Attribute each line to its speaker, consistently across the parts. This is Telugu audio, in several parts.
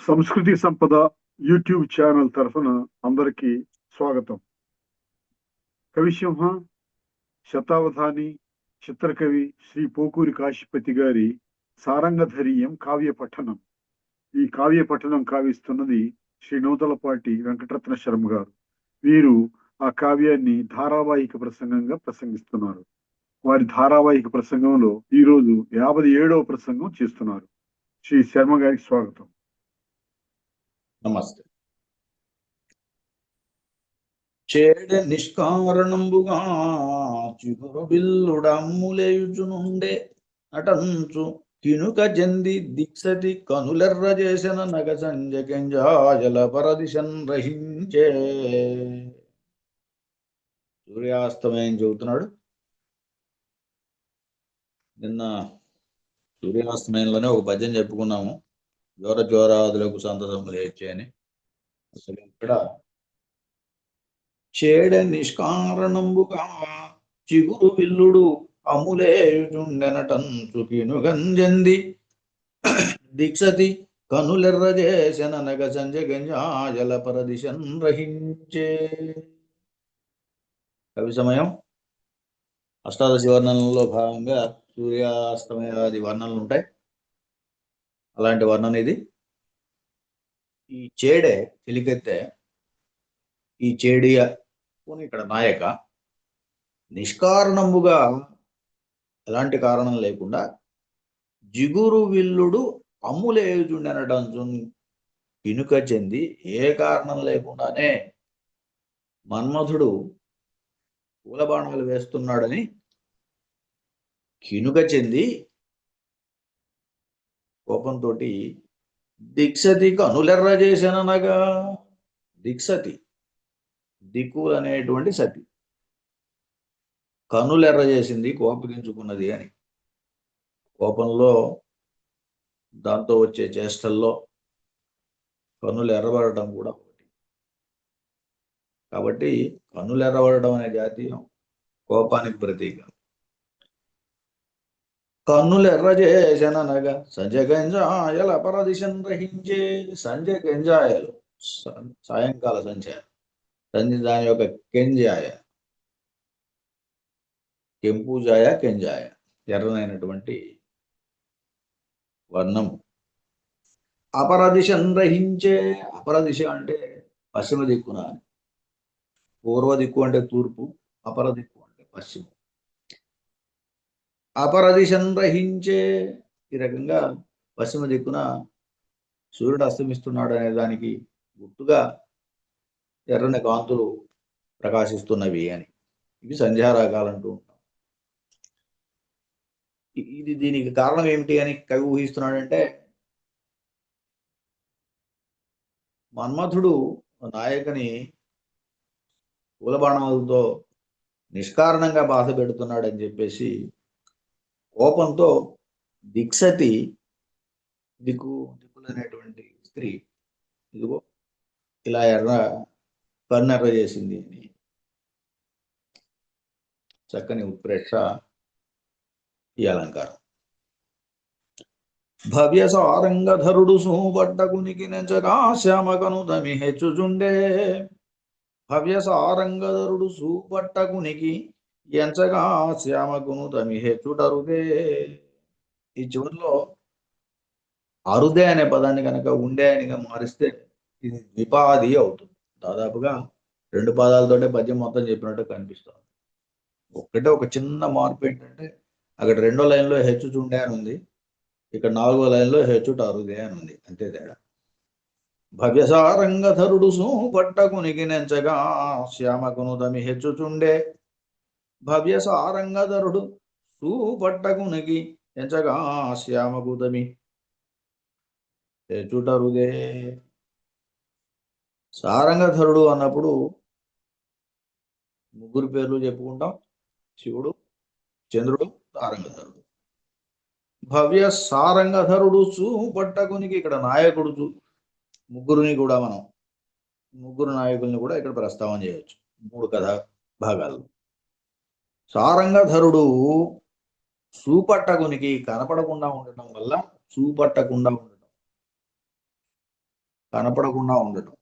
Speaker 1: సంస్కృతి సంపద యూట్యూబ్ ఛానల్ తరఫున అందరికీ స్వాగతం. కవిసింహ శతావధాని చిత్రకవి శ్రీ పోకూరి కాశీపతి గారి సారంగధరీయం కావ్య పఠనం. ఈ కావ్య పఠనం కావిస్తున్నది శ్రీ నూతలపాటి వెంకటరత్న శర్మ గారు. వీరు ఆ కావ్యాన్ని ధారావాహిక ప్రసంగంగా ప్రసంగిస్తున్నారు. వారి ధారావాహిక ప్రసంగంలో ఈరోజు 57వ ప్రసంగం చేస్తున్నారు. శ్రీ శర్మ గారికి స్వాగతం.
Speaker 2: నమస్తే. చేడ నిష్కారణంబుగా చిగురు బిల్లుడమ్ములేయుచునుండే నటంచు కినుక జంది దిక్సతి కనులెర్ర చేసిన నగ సంజకెంజాజల పరదిశన్ రహించే. సూర్యాస్తమయం చెబుతున్నాడు. నిన్న సూర్యాస్తమయంలోనే ఒక పద్యం చెప్పుకున్నాము, జ్వర జ్వరాదులకు సంతసములు ఏడ్చే అని. అసలు ఇక్కడ చేడ నిష్కారణంబుగా చిగురు విల్లుడు అములేయుచుండెనటంచు కినుగంజంది దిక్సతి కనులెర్ర చేసిన నగ సంజగంజాజల పరదిశన్ రహించే. కవి సమయం అష్టాదశి వర్ణనలో భాగంగా సూర్యాస్తమయాది వర్ణనలు ఉంటాయి. అలాంటి వర్ణన ఇది. ఈ చేడే చిలికెత్తే, ఈ చేడియ ఇక్కడ నాయక నిష్కారణముగా ఎలాంటి కారణం లేకుండా జిగురు విల్లుడు అమ్ములేయుచుండనటం కినుక చెంది, ఏ కారణం లేకుండానే మన్మధుడు పూలబాణాలు వేస్తున్నాడని కినుక చెంది కోపంతో దిక్సతి కనులెర్ర చేశాననగా, దిక్సతి దిక్కులు అనేటువంటి సతి కనులెర్ర చేసింది, కోపగించుకున్నది అని. కోపంలో దాంతో వచ్చే చేష్టల్లో కన్నులు ఎర్రబడటం కూడా ఒకటి. కాబట్టి కన్నులు ఎర్రబడటం అనే జాతీయం కోపానికి ప్రతీక. కన్నులు ఎర్ర చేశాననగా సంజగంజాయల పరదిశన్ రహించే. సంజగంజాయలు సాయంకాల సంధ్య, దాని యొక్క కెంజాయ, కెంపుజాయ కెంజాయ, ఎర్రనైనటువంటి వర్ణము. అపరదిశన్ రహించే. అపరదిశ అంటే పశ్చిమ దిక్కున, పూర్వ దిక్కు అంటే తూర్పు, అపర దిక్కు అంటే పశ్చిమ. అపరదిశన్ రహించే. ఈ రకంగా పశ్చిమ దిక్కున సూర్యుడు అస్తమిస్తున్నాడు అనే దానికి గుర్తుగా ఎర్రని కాంతులు ప్రకాశిస్తున్నవి అని. ఇవి సంధ్యారాగాలు అంటూ ఉంటాం. ఇది దీనికి కారణం ఏమిటి అని కవి ఊహిస్తున్నాడంటే, మన్మథుడు నాయకుని పూలబాణాలతో నిష్కారణంగా బాధ పెడుతున్నాడని చెప్పేసి కోపంతో దిక్సతి, దిక్కులనేటువంటి స్త్రీ ఇదిగో ఇలా కన్నెర్ర చేసింది అని చక్కని ఉత్ప్రేక్ష ఈ అలంకారం. భవ్య సారంగధరుడు సూపడ్డకునికి నెంచగా శ్యామకను తమి హెచ్చుచుండే. భవ్య సారంగధరుడు సూపట్టకునికి ఎంచగా శ్యామకును తమి హెచ్చుటరుదే. ఈ చివరిలో అరుదే అనే పదాన్ని కనుక ఉండే అనిగా మారిస్తే ఇది ద్విపాది అవుతుంది. దాదాపుగా 2 పాదాలతోటే పద్యం మొత్తం చెప్పినట్టు కనిపిస్తుంది. ఒక్కటే ఒక చిన్న మార్పు ఏంటంటే, అక్కడ 2వ లైన్లో హెచ్చుచుండే అని ఉంది, ఇక్కడ 4వ లైన్లో హెచ్చుట అరుదే అని ఉంది, అంతే తేడా. భవ్యసారంగధరుడు సూపట్టకునికి నెంచగా శ్యామకును తమి హెచ్చుచుండే. భవ్యసారంగధరుడు సూపట్టకునికి ఎంచగా శ్యామకు తమి హెచ్చుటరుదే. సారంగధరుడు అన్నప్పుడు 3 పేర్లు చెప్పుకుంటాం: శివుడు, చంద్రుడు, సారంగధరుడు. భవ్య సారంగధరుడు చూపట్టకునికి ఇక్కడ నాయకుడు ముగ్గురుని కూడా మనం ముగ్గురు నాయకుల్ని కూడా ఇక్కడ ప్రస్తావన చేయొచ్చు 3 కథా భాగాల్లో. సారంగధరుడు చూపట్టకునికి కనపడకుండా ఉండటం వల్ల చూపట్టకుండా ఉండటం. కనపడకుండా ఉండటం.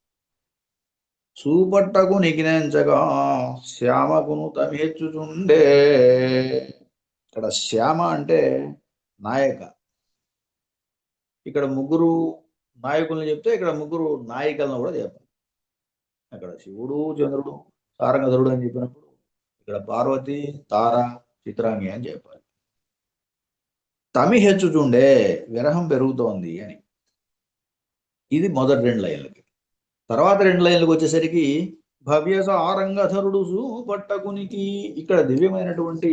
Speaker 2: చూపట్టకు నిగినంచగా శ్యామకును తమిహెచ్చుచుండే. ఇక్కడ శ్యామ అంటే నాయక. ఇక్కడ ముగ్గురు నాయకులను చెప్తే ఇక్కడ ముగ్గురు నాయికలను కూడా చెప్పాలి. అక్కడ శివుడు, చంద్రుడు, తారంగధరుడు అని చెప్పినప్పుడు ఇక్కడ పార్వతి, తార, చిత్రాంగి అని చెప్పాలి. తమిహెచ్చుచుండే విరహం పెరుగుతోంది అని. ఇది మొదటి 2 లైన్లకి. తర్వాత 2 లైన్లకు వచ్చేసరికి భవ్యస ఆరంగధరుడు పట్టకునికి. ఇక్కడ దివ్యమైనటువంటి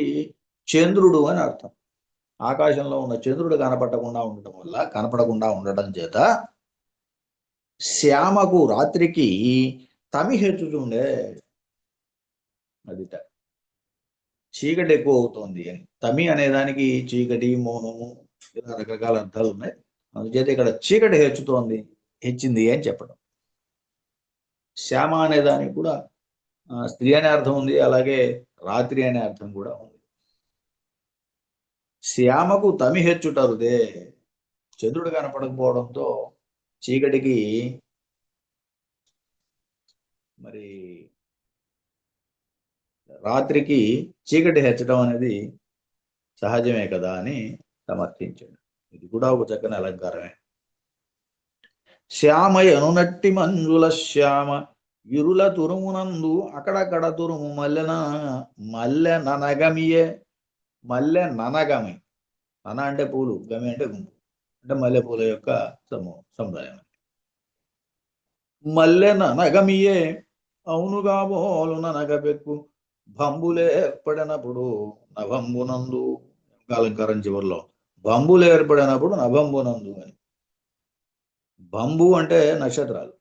Speaker 2: చంద్రుడు అని అర్థం. ఆకాశంలో ఉన్న చంద్రుడు కనపడకుండా ఉండటం చేత శ్యామకు రాత్రికి తమిహెచ్చుచుండే. అదిట చీకటి ఎక్కువ అవుతోంది అని. తమి అనేదానికి చీకటి, మౌనము ఇలా రకరకాల అర్థాలు ఉన్నాయి. అందుచేత ఇక్కడ చీకటి హెచ్చింది అని చెప్పడం. శ్యామ అనే దానికి కూడా స్త్రీ అనే అర్థం ఉంది, అలాగే రాత్రి అనే అర్థం కూడా ఉంది. శ్యామకు తమి హెచ్చుటరుదే. చంద్రుడు కనపడకపోవడంతో చీకటికి మరి రాత్రికి చీకటి హెచ్చడం అనేది సహజమే కదా అని సమర్థించాడు. ఇది కూడా ఒక చక్కని అలంకారమే. శ్యామయనునట్టి మంజుల శ్యామ ఇరుల తురుమునందు అక్కడక్కడ తురుము మల్లె ననగమియే. మల్లె ననగమి. నన అంటే పూలు, గమి అంటే గుంపు, అంటే మల్లె పూల యొక్క సముదాయం. మల్లె ననగమియే అవునుగా బోలు ననగపెక్కు బంబులేర్పడినప్పుడు నభంబునందు. అలంకారం చివరిలో బంబులేర్పడినప్పుడు నభంబునందు అని. బంబు అంటే నక్షత్రాలు,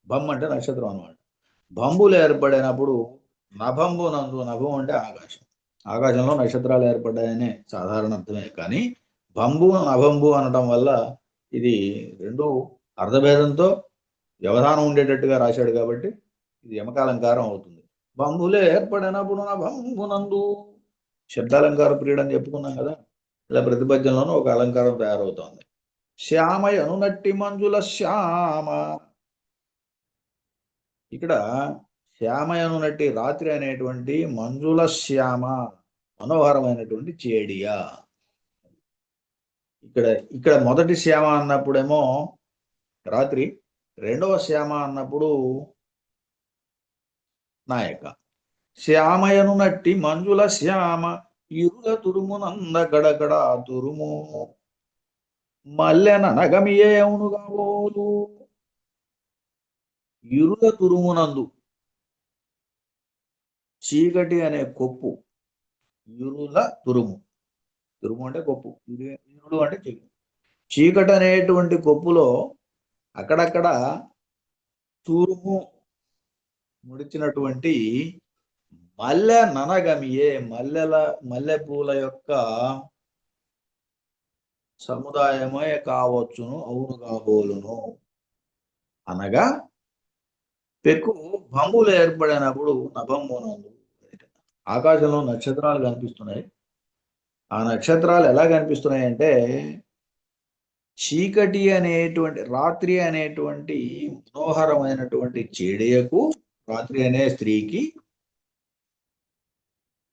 Speaker 2: బం అంటే నక్షత్రం అన్నమాట. బంబులు ఏర్పడినప్పుడు నభంబునందు. నభం అంటే ఆకాశం. ఆకాశంలో నక్షత్రాలు ఏర్పడ్డాయనే సాధారణ అర్థమే, కానీ బంబు నభంబు అనడం వల్ల ఇది 2 అర్థభేదంతో వ్యవధానం ఉండేటట్టుగా రాశాడు కాబట్టి ఇది యమకాలంకారం అవుతుంది. బంబులే ఏర్పడినప్పుడు నభంబునందు. శబ్దాలంకార ప్రియుడు అని చెప్పుకున్నాం కదా, ఇలా ప్రతిపద్యంలోనూ ఒక అలంకారం తయారవుతోంది. శ్యామయనునట్టి మంజుల శ్యామ. ఇక్కడ శ్యామయనునట్టి రాత్రి అనేటువంటి మంజుల శ్యామ మనోహరమైనటువంటి చేడియా. ఇక్కడ మొదటి శ్యామ అన్నప్పుడేమో రాత్రి, రెండవ శ్యామ అన్నప్పుడు నాయక. శ్యామయనునట్టి మంజుల శ్యామ ఇరుల తురుమునంద గడగడ తురుము మల్లెన నగమియే అవునుగా బోలు. ఇరుల తురుమునందు చీకటి అనే కొప్పు. ఇరుల తురుము, తురుము అంటే కొప్పు, ఇరుడు అంటే చీకటి. చీకటి అనేటువంటి కొప్పులో అక్కడక్కడ తురుము ముడిచినటువంటి మల్లె ననగమియే. మల్లె పూల యొక్క సముదాయమే కావచ్చును, అవును కాబోలును. అనగా పెక్కు బంబులు ఏర్పడినప్పుడు నభంబునందు. ఆకాశంలో నక్షత్రాలు కనిపిస్తున్నాయి. ఆ నక్షత్రాలు ఎలా కనిపిస్తున్నాయి అంటే చీకటి అనేటువంటి, రాత్రి అనేటువంటి మనోహరమైనటువంటి చేడియకు, రాత్రి అనే స్త్రీకి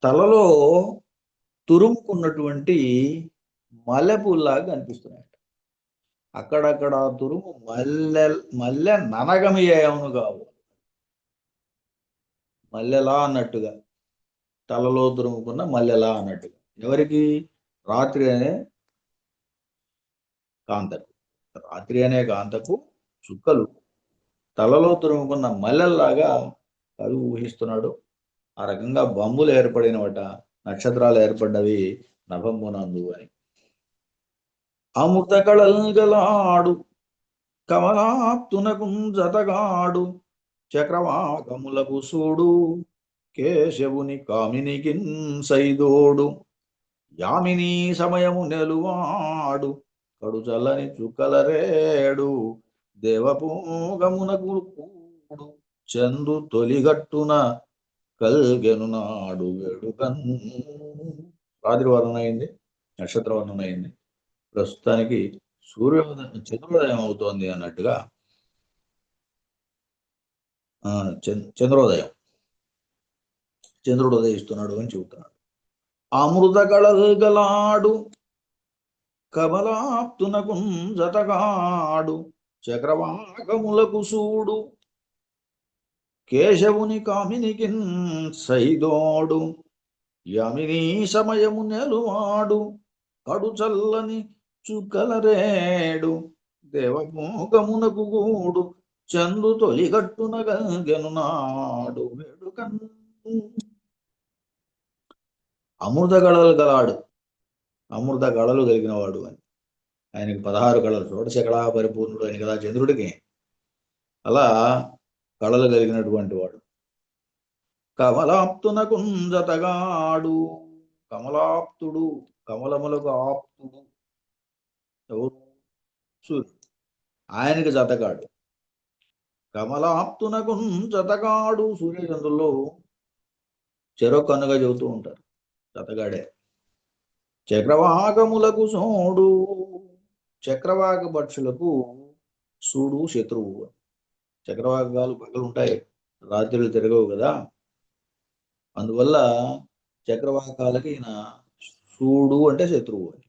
Speaker 2: తలలో తురుముకున్నటువంటి మల్లెపూల్లాగా కనిపిస్తున్నాయి. అక్కడక్కడ తురుము మల్లె ననగమియవును కావు. మల్లెలా అన్నట్టుగా, తలలో తురుముకున్న మల్లెలా అన్నట్టుగా. ఎవరికి? రాత్రి అనే కాంతకు. రాత్రి అనే కాంతకు చుక్కలు తలలో తురుముకున్న మల్లెల్లాగా కవి ఊహిస్తున్నాడు. ఆ రకంగా బంబులు ఏర్పడినవట, నక్షత్రాలు ఏర్పడ్డవి నభంబునందు అని. అమృత కళల్గలాడు కమలాప్తునకు జతగాడు చక్రవాకములకు సూడు కేశవుని కామినికి సైదోడు యామిని సమయము నెలువాడు కడు చల్లని చుక్కల రేడు దేవపూగమునకు కూడు చందు తొలిగట్టున కల్గెను నాడు వేడుకన్. రాత్రి వర్ణన అయింది, నక్షత్ర వర్ణన అయింది. ప్రస్తుతానికి చంద్రోదయం అవుతోంది అన్నట్టుగా చంద్రోదయం, చంద్రుడు ఉదయిస్తున్నాడు అని చెబుతున్నాడు. అమృత కళగలాడు కమలాప్తునకు జతగాడు చక్రవాకములకు సూడు కేశవుని కామినికి సైదోడు యమినీ సమయము నెలువాడు కడు చల్లని చుక్కలరేడు దేవమోగమునకు గూడు చందు తొలిగట్టున గనునాడు వేడుకన్. అమృత కళలు గలాడు, అమృత కళలు కలిగిన వాడు అని. ఆయనకి 16 కళలు, షోడశ కళా పరిపూర్ణుడు అని కదా చంద్రుడికి. అలా కళలు కలిగినటువంటి వాడు. కమలాప్తునకు జతగాడు, కమలాప్తుడు, కమలములకు ఆప్తుడు ఎవరు? సూర్యుడు. ఆయనకి జతగాడు. కమలాప్తునకు జతగాడు, సూర్యచంద్రుల్లో చెరొకనుగా చెబుతూ ఉంటారు, జతగాడే. చక్రవాకములకు సోడు, చక్రవాక పక్షులకు సూడు శత్రువు. చక్రవాకాలు పగలు ఉంటాయి, రాత్రులు తిరగవు కదా, అందువల్ల చక్రవాకాలకి ఈయన సూడు అంటే శత్రువు అని.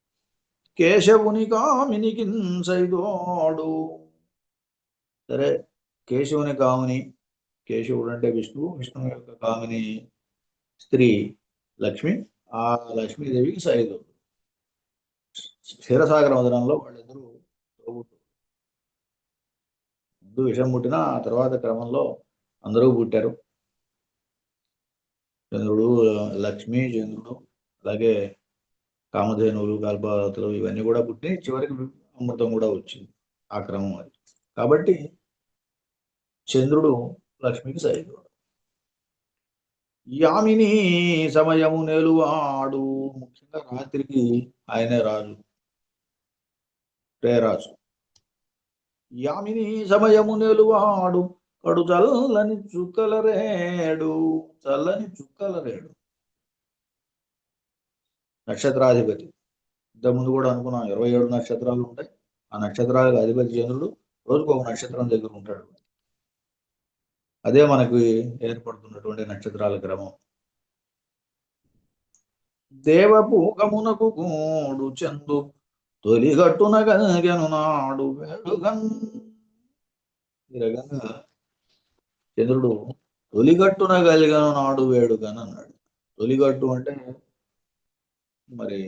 Speaker 2: కేశవుని కామినికి సైదోడు. సరే, కేశవుని కామిని, కేశవుడు అంటే విష్ణువు, విష్ణువు యొక్క కామిని స్త్రీ లక్ష్మి, ఆ లక్ష్మీదేవికి సైదోడు. క్షీరసాగర మదనంలో వాళ్ళిద్దరూ తోబుట్టు. ముందు విషం పుట్టిన ఆ తర్వాత క్రమంలో అందరూ పుట్టారు. చంద్రుడు, లక్ష్మి, చంద్రుడు, అలాగే కామధేనువులు, కల్పవతులు ఇవన్నీ కూడా పుట్టి చివరికి అమృతం కూడా వచ్చింది. ఆ క్రమం అది. కాబట్టి చంద్రుడు లక్ష్మికి సైదోడు. యామిని సమయము నెలువాడు, ముఖ్యంగా రాత్రికి ఆయనే రాజు, రాజు. యామిని సమయము నెలువాడు కడు చల్లని చుక్కలరేడు, చల్లని చుక్కలరేడు. నక్షత్రాధిపతి. ఇంతకుముందు కూడా అనుకున్నాం 27 నక్షత్రాలు ఉంటాయి. ఆ నక్షత్రాలకు అధిపతి చంద్రుడు. రోజుకు ఒక నక్షత్రం దగ్గర ఉంటాడు. అదే మనకు ఏర్పడుతున్నటువంటి నక్షత్రాల క్రమం. దేవపూకమునకు గూడు చందు తొలిగట్టున గను నాడు వేడుగన్. ఈ రకంగా చంద్రుడు తొలిగట్టున కలిగను నాడు వేడుగన్ అన్నాడు. తొలిగట్టు అంటే మరి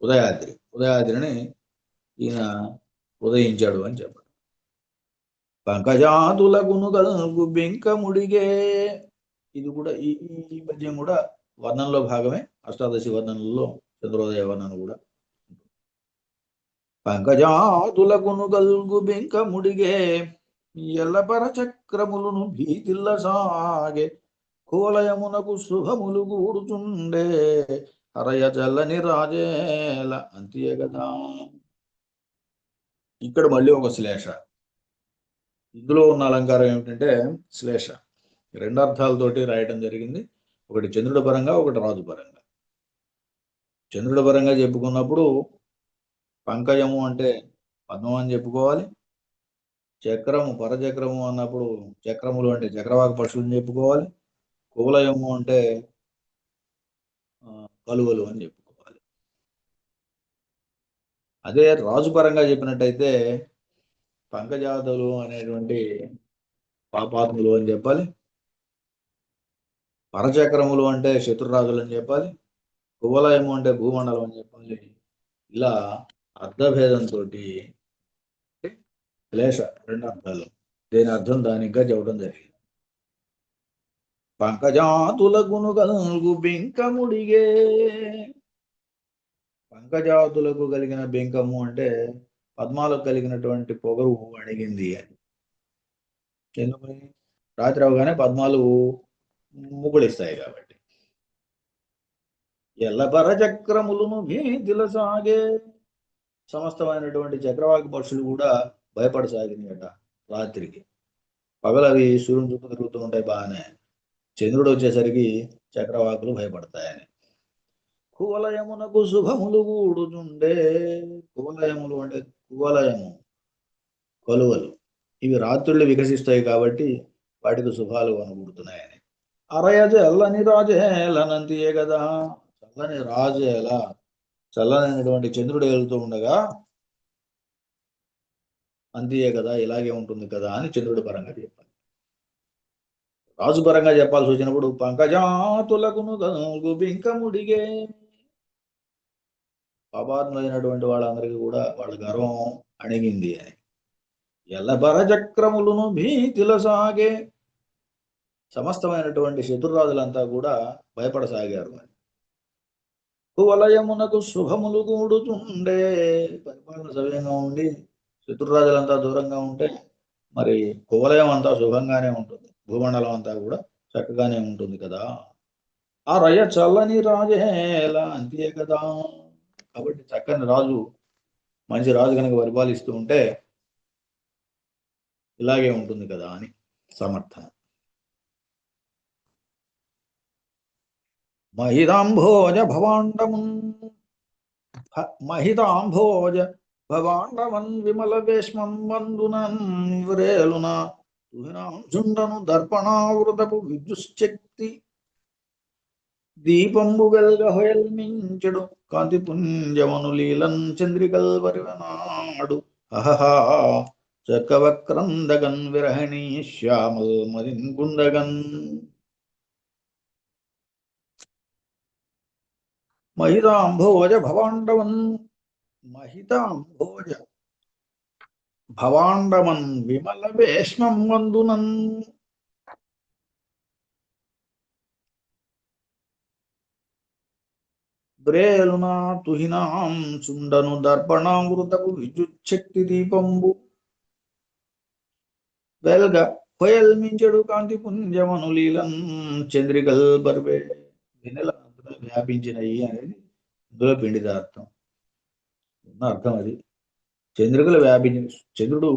Speaker 2: ఉదయాద్రి, ఉదయాద్రిని ఈయన ఉదయించాడు అని చెప్పాడు. పంకజాతులగును గల్గు బెంకముడిగే. ఇది కూడా ఈ పద్యం కూడా వర్ణంలో భాగమే. అష్టాదశి వర్ణనలో చంద్రోదయ వర్ణన కూడా. పంకజాతులగును గల్గు బెంకముడిగే ఎల్లపర చక్రములను భీతిల్ల సాగే కోలయమునకు శుభములు గూడుచుండే హరయ చల్లని రాజేల అంతే కదా. ఇక్కడ మళ్ళీ ఒక శ్లేష. ఇందులో ఉన్న అలంకారం ఏమిటంటే శ్లేష. 2 అర్థాలతోటి రాయటం జరిగింది. ఒకటి చంద్రుడి పరంగా, ఒకటి రాజు పరంగా. చంద్రుడి పరంగా చెప్పుకున్నప్పుడు పంకజము అంటే పద్మం అని చెప్పుకోవాలి. చక్రము, పరచక్రము అన్నప్పుడు చక్రములు అంటే చక్రవాక పక్షులను చెప్పుకోవాలి. కువలయము అంటే కలువలు అని చెప్పుకోవాలి. అదే రాజు పరంగా చెప్పినట్టయితే పంకజాతులు అనేటువంటి పాపాత్ములు అని చెప్పాలి. పరచక్రములు అంటే శత్రురాజులు అని చెప్పాలి. కువలయము అంటే భూమండలం అని చెప్పాలి. ఇలా అర్థభేదంతో క్లేశ 2 అర్థాలు. దేని అర్థం దానిగా చెప్పడం జరిగింది. పంకజాతులకు కలుగు బెంకముడిగే. పంకజాతులకు కలిగిన బెంకము అంటే పద్మాలకు కలిగినటువంటి పొగరు అడిగింది అని. ఎందుకని? రాత్రి అవగానే పద్మాలు ముగుళిస్తాయి కాబట్టి. ఎల్లపర చక్రములను భీతిల సాగే. సమస్తమైనటువంటి చక్రవాక పక్షులు కూడా భయపడసాగినాయట రాత్రికి. పగలవి సూర్యుని చుట్టూ తిరుగుతూ ఉంటాయి బాగానే, చంద్రుడు వచ్చేసరికి చక్రవాకులు భయపడతాయని. కువలయమునకు శుభములు కూడుచుండే. కువలయములు అంటే కువలయము, కొలువలు. ఇవి రాత్రుళ్ళు వికసిస్తాయి కాబట్టి వాటికి శుభాలు కనబడుతున్నాయని. అరయజ ఎల్లని రాజేలనంతియే కదా, చల్లని రాజేల చల్లనైనటువంటి చంద్రుడు వెళ్తూ ఉండగా అంతియే కదా, ఇలాగే ఉంటుంది కదా అని చంద్రుడి పరంగా చెప్పాలి. రాజు పరంగా చెప్పాల్సి వచ్చినప్పుడు పంకజాతులకును బింకముడిగే, పాపాత్ములైనటువంటి వాళ్ళందరికీ కూడా వాళ్ళ గర్వం అణిగింది అని. ఎల్లబర చక్రములను భీతిల సాగే, సమస్తమైనటువంటి శత్రురాజులంతా కూడా భయపడసాగారు అని. కువలయమునకు శుభములు కూడుతుండే, పరిపాలన సవ్యంగా ఉండి శత్రురాజులంతా దూరంగా ఉంటే మరి కువలయం అంతా శుభంగానే ఉంటుంది, భూమండలం అంతా కూడా చక్కగానే ఉంటుంది కదా. ఆ రయ చల్లని రాజేలా అంతే కదా. కాబట్టి చక్కని రాజు, మంచి రాజు కనుక పరిపాలిస్తూ ఉంటే ఇలాగే ఉంటుంది కదా అని సమర్థన. మహితాంభోజ భవాండమున్ మహితాంభోజ భవాండమన్ విమల వేష్మం వందునన్ వ్రేలున చుండను దర్పణావృతపు విద్యుశ్చక్తి దీపంబు వెల్గ హొయల్మించెడు కాంతి పుంజమను లీలన్ చంద్రికల్ వరివనాడు. అహహా చక్కవక్రందగన్ విరహణీ శ్యామల్ మదిన్ గుండగన్. మహితాంభోజ భవాండవన్ మహితాంభోజ భవాండమన్ విమల వేష్మం వందునన్. బ్రేలునా తుహినాం చుండను దర్పణామృతపు విద్యుచ్ఛక్తి దీపంబు వెల్గ హొయల్మించెడు కాంతి పుంజమను లీలం చంద్రికల్ బర్వే. వెన్నెల వ్యాపించినయి అనేది ఇందులో పిండిత అర్థం, ఉన్న అర్థం అది. చంద్రికలు వ్యాపించిన, చంద్రుడు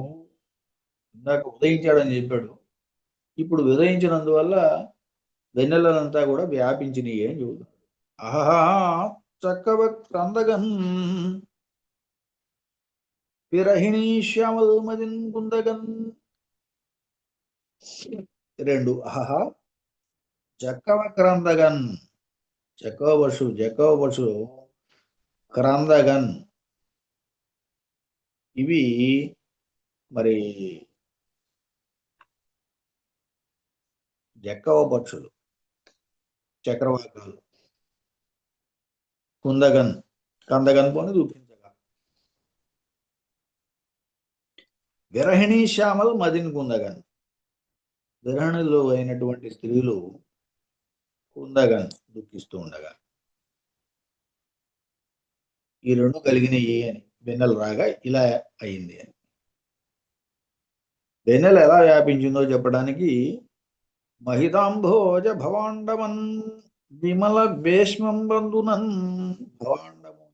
Speaker 2: ఇందాక ఉదయించాడని చెప్పాడు, ఇప్పుడు ఉదయించినందువల్ల వెన్నెలంతా కూడా వ్యాపించినయి అని చెబుతాడు. ఆహా చక్కవక్రందగన్ విరహిణీ శ్యామల్ మదిన్ గుందగన్. రెండు ఆహా చక్కవక్రందగన్, జక్కవపశు క్రందగన్, ఇవి మరి జక్కవ పక్షులు, చక్రవాకాలు. కుందగన్ కందగన్ పోని చూపించగా. విరహిణీ శ్యామల్ మదిన్ కుందగన్, విరహణిలో అయినటువంటి స్త్రీలు కుందగన్ దుఃఖిస్తూ ఉండగా. ఈ రెండు కలిగినయి అని, వెన్నెల రాగా ఇలా అయింది అని. వెన్నెల ఎలా వ్యాపించిందో చెప్పడానికి మహితాంభోజ భవాండమన్ విమల భేష్మం బంధునన్. భవాండము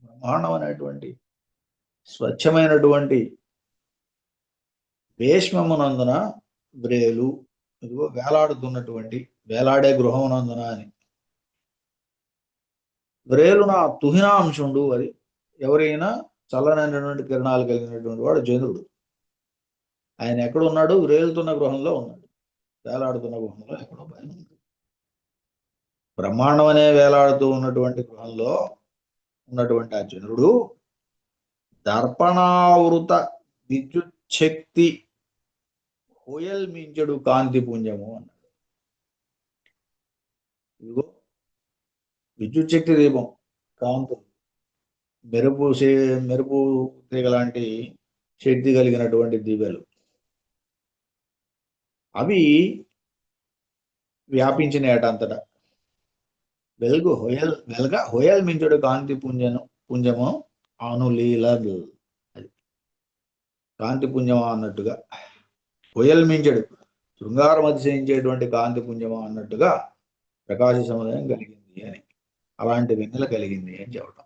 Speaker 2: బ్రహ్మాండం అనేటువంటి స్వచ్ఛమైనటువంటి భేష్మమునందున వ్రేలు, ఇదిగో వేలాడుతున్నటువంటి వేలాడే గృహమునందున అని. వ్రేలున తుహినాంశుండు, అది ఎవరైనా చల్లనైనటువంటి కిరణాలు కలిగినటువంటి వాడు చంద్రుడు. ఆయన ఎక్కడున్నాడు? వ్రేలుతున్న గృహంలో ఉన్నాడు, వేలాడుతున్న గృహంలో ఎక్కడో పైన ఉన్నాడు. బ్రహ్మాండం అనే వేలాడుతూ ఉన్నటువంటి గృహంలో ఉన్నటువంటి ఆ చంద్రుడు దర్పణావృత విద్యుచ్ఛక్తి హోయల్మించెడు కాంతి పుంజము అన్నాడు. ఇదిగో విద్యుచ్ఛక్తి దీపం, కాంతులు, మెరుపు తీగ లాంటి శక్తి కలిగినటువంటి దివ్యలు, అవి వ్యాపించినయట అంతటా. వెల్గ హొయల్మించెడు కాంతి పుంజము అనులీలదు, అది కాంతి పుంజమా అన్నట్టుగా. హొయల్మించెడు శృంగారం అతిశయించేటువంటి కాంతి పుంజమా అన్నట్టుగా ప్రకాశ సముదాయం కలిగింది అని, అలాంటి వెన్నెల కలిగింది అని చెప్పడం.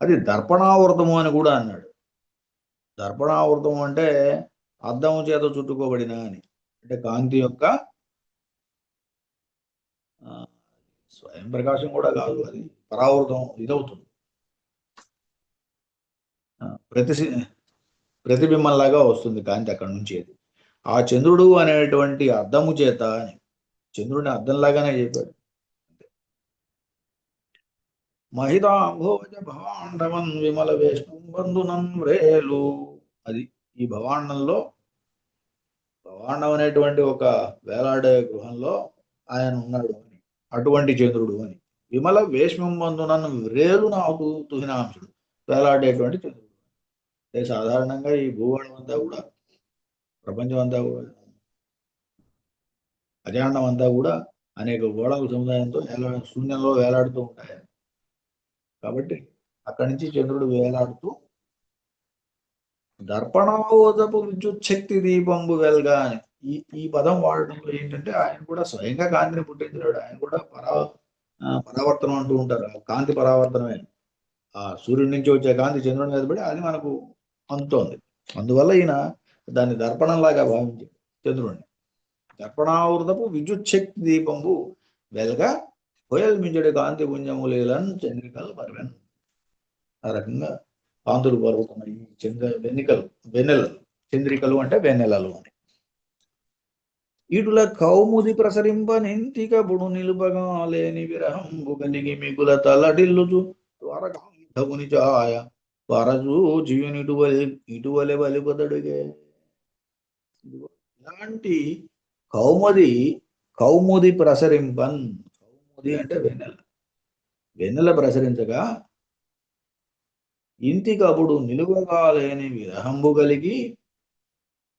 Speaker 2: అది దర్పణావృతము అని కూడా అన్నాడు. దర్పణావృతము అంటే అద్దము చేత చుట్టుకోబడిన అని, అంటే కాంతి యొక్క స్వయం ప్రకాశం కూడా కాదు, అది పరావృతం ఇదవుతుంది. ప్రతిబింబంలాగా వస్తుంది కాంతి అక్కడి నుంచి. అది ఆ చంద్రుడు అనేటువంటి అద్దము చేత అని చంద్రుడిని అద్దంలాగానే చెప్పాడు. మహితాంభోజ భవాండవన్ విమల వేష్ణు బంధునం వ్రేలు. అది ఈ భవాండంలో, భవాండం అనేటువంటి ఒక వేలాడే గృహంలో ఆయన ఉన్నాడు అని, అటువంటి చంద్రుడు అని. విమల వేష్మం బంధునన్ను వ్రేలు నాకు తుహినాంశుడు, వేలాడేటువంటి చంద్రుడు. సాధారణంగా ఈ భూగోళం అంతా కూడా, ప్రపంచం అంతా కూడా, అజాండం అంతా కూడా అనేక గోళాల సముదాయంతో శూన్యంలో వేలాడుతూ ఉంటాయి. కాబట్టి అక్కడి నుంచి చంద్రుడు వేలాడుతూ దర్పణోదపు విద్యుత్ శక్తి దీపంబు వెల్గా అని ఈ పదం వాడటంలో ఏంటంటే ఆయన కూడా స్వయంగా కాంతిని పుట్టించాడు. ఆయన కూడా పరావర్తనం అంటూ ఉంటారు. కాంతి పరావర్తనమే. ఆ సూర్యుడి నుంచి వచ్చే కాంతి చంద్రుడి మీద పడి అది మనకు అందుతోంది. అందువల్ల ఈయన దాన్ని దర్పణంలాగా భావించాడు చంద్రుడిని. దర్పణావృతపు విద్యుత్ శక్తి దీపంబు వెల్గా కోయల్ మించడి కాంతి పుంజములేలను చంద్రికలు పర్వెన్. ఆ రకంగా కాంతులు పరుగుతున్నాయి వెన్నెలలు. చంద్రికలు అంటే వెన్నెలలు అని. ఇటుల కౌముది ప్రసరింపనింతిక బుడు నిలుపగా లేని విరహంబు కలిగి మిగుల తలడిల్లుచు త్వరగాని ఛాయ పరచు జీవుని ఇటువలె బలిపదడుగే. ఇలాంటి కౌముది ప్రసరింపన్, కౌముది అంటే వెన్నెల ప్రసరించగా ఇంటికప్పుడు నిలువగా లేని విరహంబు కలిగి,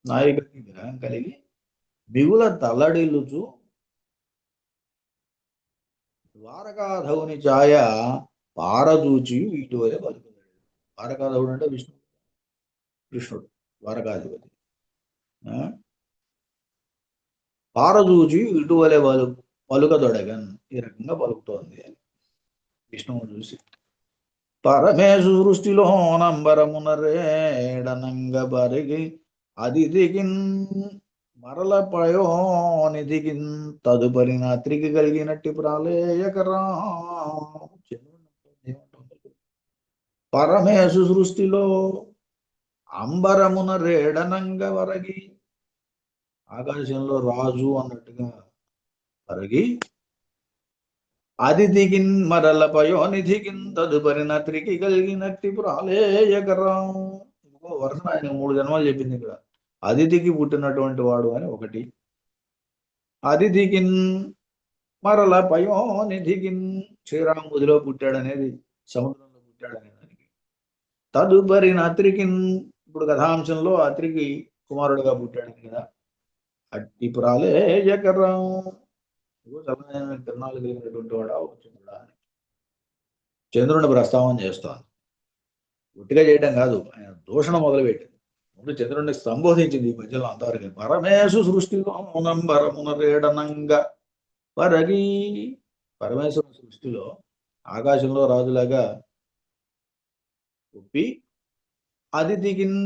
Speaker 2: నాయకుడికి విరహం కలిగి మిగుల తల్లడిల్లుచు ద్వారకాధవుని ఛాయ పారదూచి ఇటువలే పలుకుతాడు. ద్వారకాధవుడు అంటే కృష్ణుడు ద్వారకాధిపతి. పారదూచి ఇటువలే పలుకదొడగన్, ఈ రకంగా పలుకుతోంది అని విష్ణువు చూసి. పరమేశు సృష్టిలో నంబరమున రేడనంగ బరిగి అది దిగిన్ మరల పయోనిదిగిన్ తదుపరి నాత్రికి కలిగినట్టి ప్రాళేయకరా. పరమేశు సృష్టిలో అంబరమున రేడనంగ వరగి, ఆకాశంలో రాజు అన్నట్టుగా వరగి, అది దిగిన్ మరల పయోనిధిగిన్ తదుపరి నత్రికి కలిగినట్టి ప్రాళేయకరం. ఇంకో వరుస ఆయన 3 జన్మలు చెప్పింది ఇక్కడ. అదితికి పుట్టినటువంటి వాడు అని ఒకటి, అదితికిన్ మరల పయోనిధిగిన్ శ్రీరాముదిలో పుట్టాడనేది, సముద్రంలో పుట్టాడనే దానికి. తదుపరి అత్రికిన్, ఇప్పుడు కథాంశంలో అత్రికి కుమారుడుగా పుట్టాడని కదా. అట్టి ప్రాళేయకరం, చలనైన కిరణాలు కలిగినటువంటి వాడా చంద్రుడా అని చంద్రుని ప్రస్తావన చేస్తాను. గుట్టిగా చేయడం కాదు, ఆయన దూషణ మొదలుపెట్టింది. ముందు చంద్రుడిని సంబోధించింది ఈ మధ్యలో అంతవరకు. పరమేశు సృష్టిలో నంబరమున రేడనంగా వరగి, పరమేశ్వరుని సృష్టిలో ఆకాశంలో రాజులాగా ఉప్పి, అది దిగిన్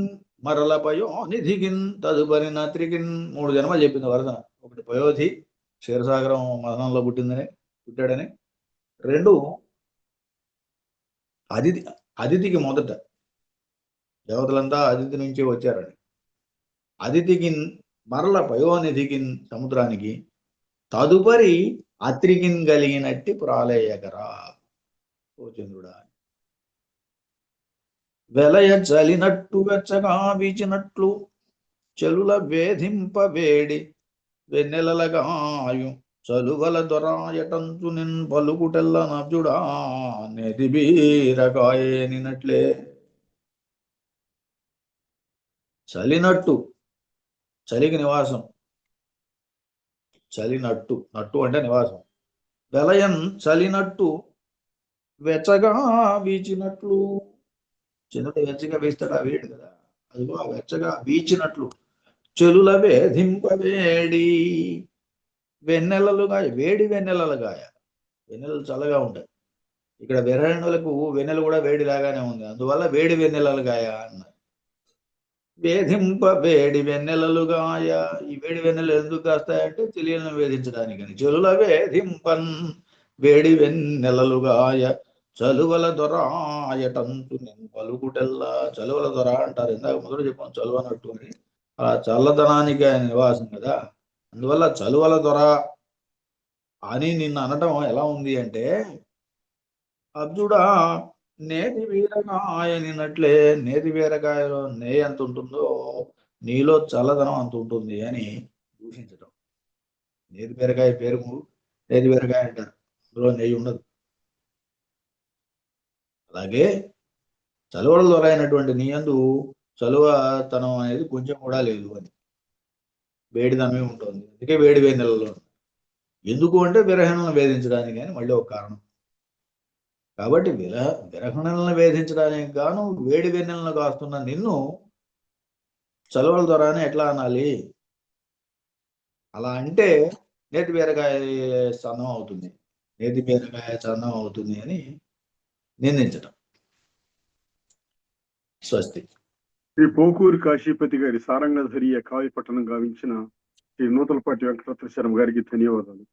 Speaker 2: మరల పయోనిధిగిన్ తదుపరి నత్రికిన్ 3 జన్మలు చెప్పింది వరద. ఒకటి పయోధి, క్షీరసాగరం మదనంలో పుట్టాడని. 2 అదితికి, మొదట దేవతలంతా అదితి నుంచి వచ్చారని. అదితికిన్ మరల పయోనిధికిన్ సముద్రానికి, తదుపరి అత్రికిన్ కలిగినట్టి ప్రాళయకరా ఓ చంద్రుడా. వెలయ చలినట్టు వెచ్చగా వీచినట్లు చెలుల వేధింపవేడి వెన్నెలలగాయు చలువల దొరాయటంచు నిన్ పలుకుటెల్ల నబ్జుడా నెదిబీరకాయేనినట్లే. చలినట్టు, చలికి నివాసం, చలినట్టు, నట్టు అంటే నివాసం. వెలయం చలినట్టు వెచ్చగా వీచినట్లు, చంద్రుడు వెచ్చగా వేస్తాడు, ఆ వేడి కదా, అదిగో ఆ వెచ్చగా వీచినట్లు. చెలుల వేధింపవేడి వెన్నెలలుగాయ, వేడి వెన్నెలలుగాయ. వెన్నెలలు చల్లగా ఉంటాయి. ఇక్కడ విరహణులకు వెన్నెల కూడా వేడిలాగానే ఉంది, అందువల్ల వేడి వెన్నెలలుగాయ అన్నారు. వేధింప వేడి వెన్నెలలుగాయ, ఈ వేడి వెన్నెలు ఎందుకు కాస్తాయంటే చెలియలను వేధించడానికని. చెలుల వేధింపన్ వేడి వెన్నెలలుగాయ చలువల దొర ఆయటంతు నేను పలుకుటెల్లా. చలువల దొర అంటారు, ఇందాక మొదలు చెప్పాను చలువ అన్నట్టు అని. ఆ చల్లదనానికి ఆయన నివాసం కదా, అందువల్ల చలువల దొర అని నిన్ను అనటం ఎలా ఉంది అంటే, అర్జుడా నేతి బీరకాయ నిన్నట్లే నేతి బీరకాయలో నెయ్యి ఎంత ఉంటుందో నీలో చల్లదనం అంత ఉంటుంది అని దూషించటం. నేతి బీరకాయ పేరు నేతి బీరకాయ అంటారు, అందులో నెయ్యి ఉండదు. అలాగే చలువల ద్వారా అయినటువంటి నీ యందు చలువతనం అనేది కొంచెం కూడా లేదు అని, వేడిదనమే ఉంటుంది. అందుకే వేడి వేడి నెలలో ఎందుకు అంటే విరహణను వేధించడానికి అని మళ్ళీ ఒక కారణం. కాబట్టి విరహణలను వేధించడానికి గాను వేడి వెన్నెలను కాస్తున్న నిన్ను చలువల ద్వారానే ఎట్లా అనాలి? అలా అంటే నేతి బీరకాయ సన్నం అవుతుంది, నేతి బీరకాయ సన్నం అవుతుంది అని నిందించటం. స్వస్తి.
Speaker 1: శ్రీ పోకూరి కాశీపతి గారి సారంగధరియ కావ్య పట్టణం గావించిన శ్రీ నూతలపాటి వెంకటరత్న శర్మ గారికి ధన్యవాదాలు.